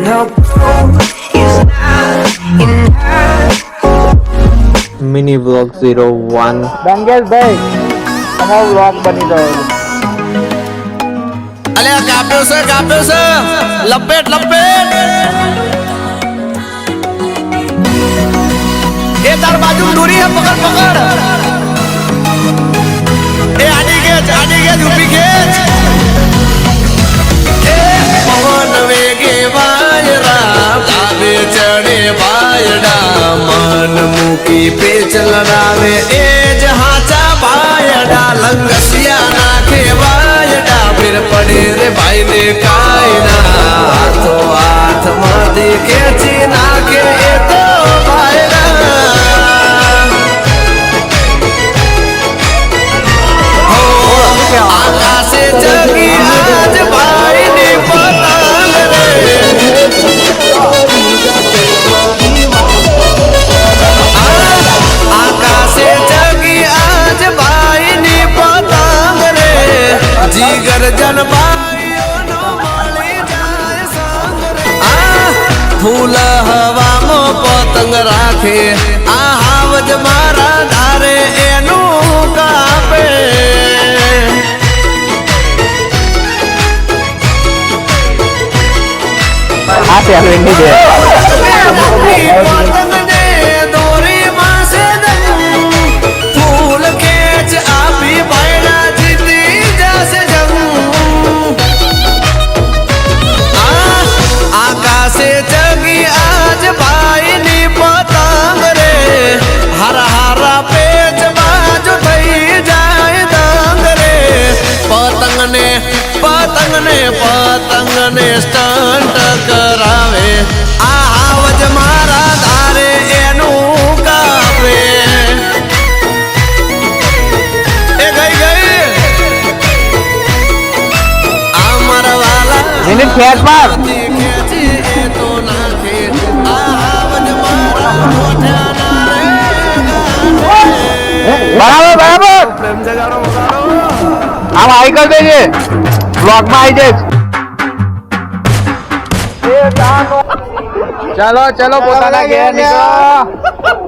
help is not enough. Mini vlog 01 દંગેશ ભાઈ તમારો vlog બની ગયો અલે કાપ્યો છે લપેટ એ તાર બાજુ દૂરી હે પકડ એ આડી ખેંચ ઊભી ખેંચ એ પવન વેગે વાયરા લાવે ચડે બાયડા મન મૂકી પેચ લડાવે એ જ હાચા બાયડા લંગસિયા નાખે વાયડા ફિર પડે રે ભાઈ ને કાયના હાથો હાથમાંથી ખેંચી નાખે એ તો બાયડા આકાશે જગી આજ ભાઈ ની પતંગ રે આકાશે જગી આજ ભાઈ ની પતંગ રે જીગર જન ભાઈઓનો મળી જાય સંગ રે ફૂલ હવામાં પતંગ રાખે આ હાવજ મારા ધારે એનું કાપે આ પેલું એની છે પતંગને દોરી માસે ફૂલ ખેંચ આપી ભાઈના જીતી જશે જંગ આકાશે જગી આજ ભાઈની પતંગ રે હારા પેચ બાજુ થઈ જાય દંગ રે પતંગને સ્ટન્ટ કરાવે આ હાવજ મારા ધારે એનું કાપે એ ગઈ આ મારા વાલા મિનિટ ખેંચ માર ખેંચી એ તો નાખે આ હાવજ મારા મોઢાના રે બરાબર પ્રેમ જગાડો મગાડો આમ આઈ કર દેજે બ્લોગ માં આવી જઈશ ચલો પોતાના ઘેર નીકળો